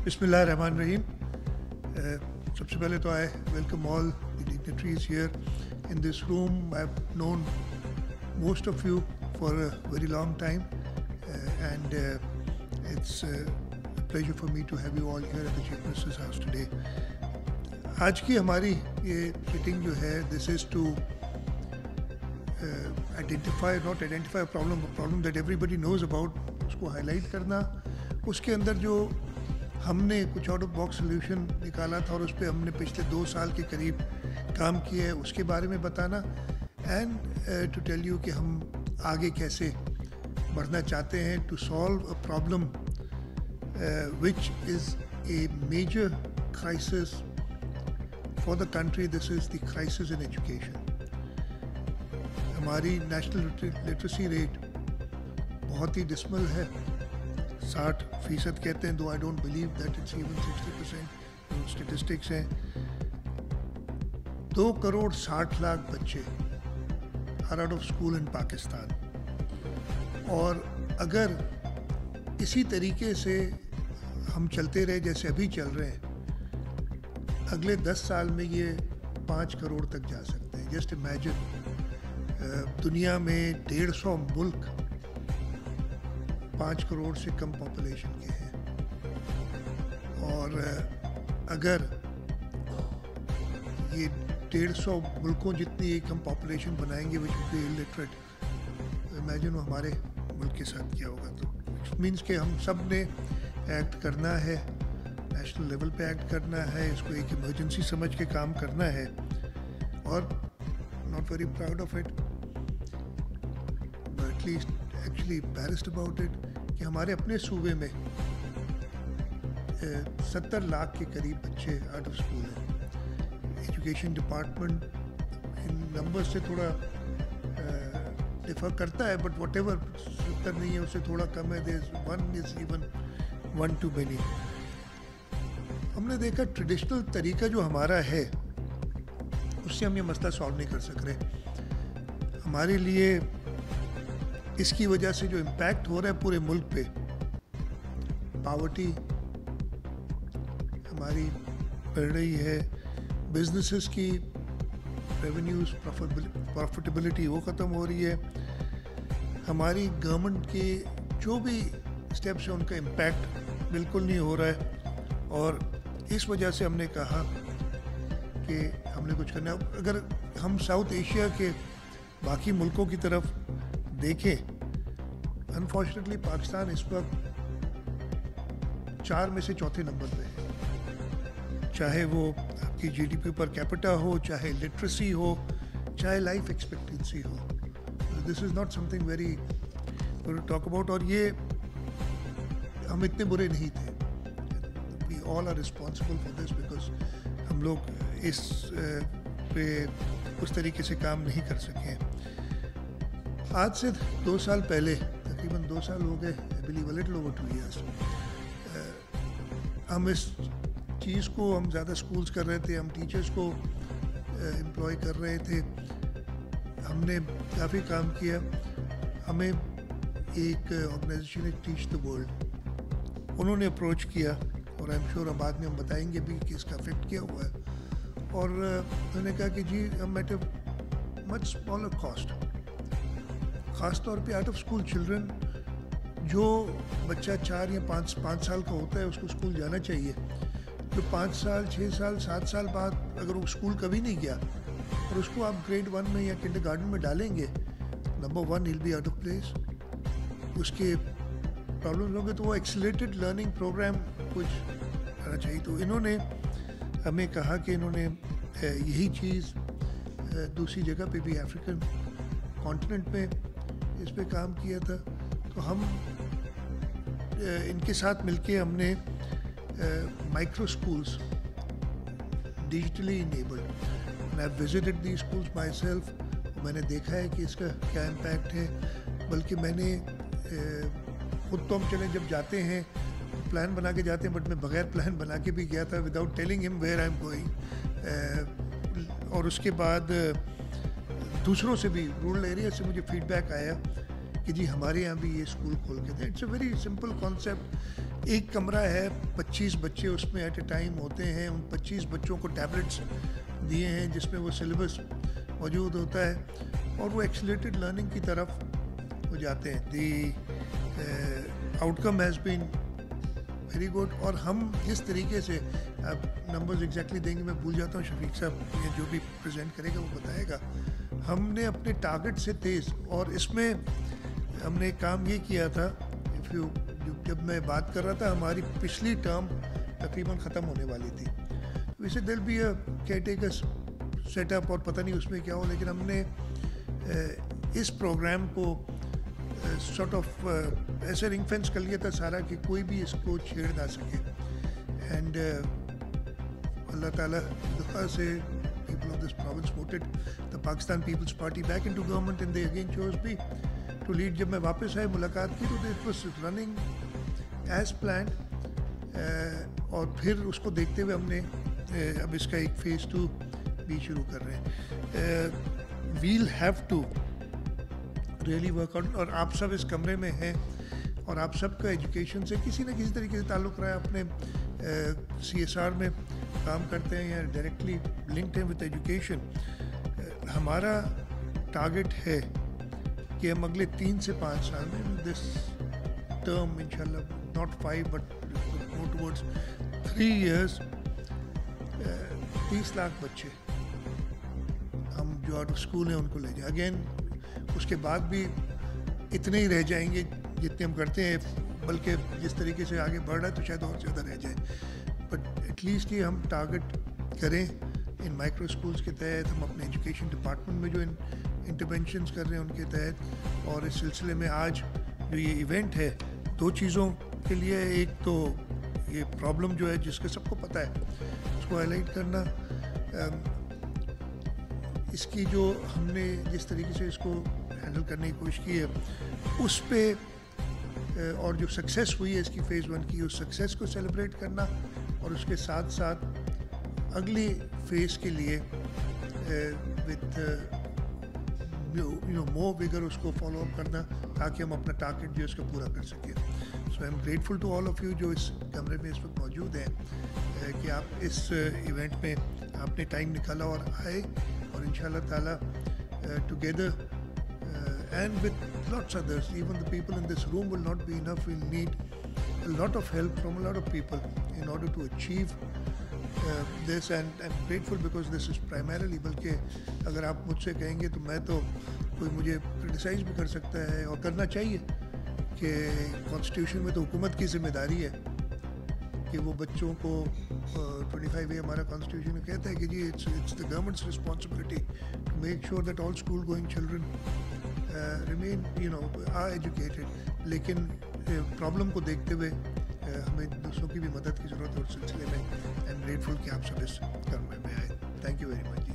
Bismillahirrahmanirrahim. सबसे पहले तो I welcome all the dignitaries here in this room. I've known most of you for a very long time, and it's a pleasure for me to have you all here at the Chief Minister's house today. आज की हमारी ये sitting जो है, this is to identify a problem that everybody knows about, उसको highlight करना, उसके अंदर जो हमने कुछ आउट ऑफ बॉक्स सोल्यूशन निकाला था और उस पर हमने पिछले 2 साल के करीब काम किया है उसके बारे में बताना, एंड टू टेल यू कि हम आगे कैसे बढ़ना चाहते हैं to solve a problem which is a major crisis for the country. This is the crisis in education. हमारी नेशनल लिटरेसी रेट बहुत ही डिस्मल है, 60% कहते हैं, though I don't believe that it's even 60%. Statistics हैं. 2,60,00,000 बच्चे are out of school in Pakistan, और अगर इसी तरीके से हम चलते रहे जैसे अभी चल रहे हैं, अगले 10 साल में ये 5 करोड़ तक जा सकते हैं. जस्ट इमेजिन, दुनिया में 150 मुल्क 5 करोड़ से कम पॉपुलेशन के हैं, और अगर ये 150 मुल्कों जितनी एक हम पॉपुलेशन बनाएंगे which will be illiterate, imagine वो हमारे मुल्क के साथ क्या होगा. तो इट मीन्स कि हम सब ने एक्ट करना है, नेशनल लेवल पे एक्ट करना है, इसको एक इमरजेंसी समझ के काम करना है. और not very proud of it, but at least actually embarrassed about it, कि हमारे अपने सूबे में 70 लाख के करीब बच्चे आउट ऑफ स्कूल हैं. एजुकेशन डिपार्टमेंट इन नंबर से थोड़ा डिफर करता है, बट वट एवर 70 नहीं है, उससे थोड़ा कम है. One is even one two many. हमने देखा ट्रेडिशनल तरीका जो हमारा है उससे हम ये मसला सॉल्व नहीं कर सक रहे. हमारे लिए इसकी वजह से जो इम्पैक्ट हो रहा है पूरे मुल्क पे, पावर्टी हमारी बढ़ रही है, बिजनेसेस की रेवेन्यूज प्रॉफिटेबिलिटी वो ख़त्म हो रही है, हमारी गवर्नमेंट के जो भी स्टेप्स हैं उनका इम्पैक्ट बिल्कुल नहीं हो रहा है. और इस वजह से हमने कहा कि हमने कुछ करना है. अगर हम साउथ एशिया के बाकी मुल्कों की तरफ देखें, अनफॉर्चुनेटली पाकिस्तान इस वक्त 4 में से चौथे नंबर पे है, चाहे वो आपकी जीडीपी पर कैपिटा हो, चाहे लिटरेसी हो, चाहे लाइफ एक्सपेक्टेंसी हो. This is not something very talk about. और ये हम इतने बुरे नहीं थे. We all are responsible for this because हम लोग इस पे उस तरीके से काम नहीं कर सके. आज से 2 साल पहले, तकरीबन 2 साल हो गए, I believe a little over 2 years, हम इस चीज़ को हम ज़्यादा स्कूल्स कर रहे थे, हम टीचर्स को एम्प्लॉय कर रहे थे, हमने काफ़ी काम किया. हमें एक ऑर्गेनाइजेशन है टीच द वर्ल्ड, उन्होंने अप्रोच किया, और आई एम श्योर बाद में हम बताएंगे भी कि इसका इफेक्ट क्या हुआ है. और उन्होंने कहा कि जी हम at a much smaller cost, ख़ास तौर पे आउट ऑफ स्कूल चिल्ड्रन, जो बच्चा 4 या 5 साल का होता है उसको स्कूल जाना चाहिए. जो 5 साल 6 साल 7 साल बाद अगर वो स्कूल कभी नहीं गया और उसको आप ग्रेड 1 में या किंडरगार्टन में डालेंगे, number 1 will be out of place, उसके प्रॉब्लम्स होंगे. तो वो एक्सीलरेटेड लर्निंग प्रोग्राम कुछ करना चाहिए. तो इन्होंने हमें कहा कि इन्होंने यही चीज़ दूसरी जगह पे भी अफ्रीकन कॉन्टिनेंट में इस पे काम किया था. तो हम इनके साथ मिलके हमने micro schools digitally enabled, I visited the schools my self. मैंने देखा है कि इसका क्या इम्पैक्ट है. बल्कि मैंने खुद तो हम चले जब जाते हैं प्लान बना के जाते हैं, बट मैं बगैर प्लान बना के भी गया था, without telling him where I am going. और उसके बाद दूसरों से भी, रूरल एरिया से मुझे फीडबैक आया कि जी हमारे यहाँ भी ये स्कूल खोल के थे. It's a very simple concept. ایک کمرہ ہے 25 بچے اس میں ایٹ اے ٹائم ہوتے ہیں. ان 25 بچوں کو ٹیبلٹس دیے ہیں جس میں وہ سلیبس موجود ہوتا ہے اور وہ ایکسیلریٹڈ لرننگ کی طرف وہ جاتے ہیں. The out come has been very good. اور ہم جس طریقے سے اب نمبرز ایگزیکٹلی دیں گے, میں بھول جاتا ہوں, شفیق صاحب یہ جو بھی پریزنٹ کرے گا وہ بتائے گا. ہم نے اپنے ٹارگٹ سے تیز, اور اس میں ہم نے ایک کام یہ کیا تھا, جب میں بات کر رہا تھا ہماری پچھلی ٹرم تقریباً ختم ہونے والی تھی, ویسے دل بھی کیئر ٹیکر سیٹ اپ اور پتہ نہیں اس میں کیا ہو, لیکن ہم نے اس پروگرام کو سارٹ آف ایسے رنگ فینس کر لیا تھا سارا کہ کوئی بھی اس کو چھیڑ نہ سکے. اینڈ اللہ تعالیٰ دعا سے people of this province voted the Pakistan People's Party back into government and they again chose me to lead. جب میں واپس آئے ملاقات کی تو it was running as planned, اور پھر اس کو دیکھتے ہوئے ہم نے اب اس کا ایک فیز 2 بھی شروع کر رہے ہیں. we'll have to really work on, اور آپ سب اس کمرے میں ہیں اور آپ سب کا ایجوکیشن سے کسی نہ کسی طریقے سے تعلق رہا ہے, اپنے CSR میں کام کرتے ہیں یا ڈائریکٹلی لنکڈ ہیں وتھ ایجوکیشن. ہمارا ٹارگٹ ہے کہ ہم اگلے 3 سے 5 سال میں دس ٹرم انشاءاللہ not 5 but more towards 3 years 30 lakh بچے ہم جو آؤٹ آف اسکول ہیں ان کو لے جائیں. اگین اس کے بعد بھی اتنے ہی رہ جائیں گے جتنے ہم کرتے ہیں, بلکہ جس طریقے سے آگے بڑھ رہا ہے تو شاید اور زیادہ رہ جائیں. بٹ ایٹ لیسٹ یہ ہم ٹارگٹ کریں ان مائکرو اسکولس کے تحت, ہم اپنے ایجوکیشن ڈپارٹمنٹ میں جو انٹرونشنس کر رہے ہیں ان کے تحت. اور اس سلسلے میں آج جو یہ ایونٹ ہے 2 چیزوں کے لیے, ایک تو یہ پرابلم جو ہے جس کا سب کو پتہ ہے اس کو ہائی لائٹ کرنا, اس کی جو ہم نے جس طریقے سے اس کو ہینڈل کرنے کی کوشش کی ہے اس پہ, اور جو سکسیس ہوئی ہے اس کی فیز 1 کی, اس سکسیس کو سیلیبریٹ کرنا, اور اس کے ساتھ ساتھ اگلی فیز کے لیے وتھ مور ویگر اس کو فالو اپ کرنا تاکہ ہم اپنا ٹارگٹ جو ہے اس کو پورا کر سکیں. So I am grateful to all of you جو اس کمرے میں اس وقت موجود ہیں کہ آپ اس ایونٹ میں آپ نے ٹائم نکالا اور آئے, اور ان شاء اللہ تعالیٰ together and with lots others, even the people in this room will not be enough. We'll need a lot of help from a lot of people in order to achieve this, and I'm grateful because this is primarily, بلکہ اگر آپ مجھ سے کہیں گے تو میں تو کوئی مجھے کرٹیسائز بھی کر سکتا ہے, اور کرنا چاہیے کہ کانسٹیٹیوشن میں تو حکومت کی ذمہ داری ہے کہ وہ بچوں کو 25A ہمارا کانسٹیٹیوشن میں کہتا ہے کہ جی it's the government's responsibility to make sure that all school going children remain are educated. لیکن پرابلم کو دیکھتے ہوئے ہمیں دوسروں کی بھی مدد کی ضرورت ہے. اور سلسلے میں آئی ایم گریٹفل کہ آپ سب اس کمرے میں آئے. Thank you very much G.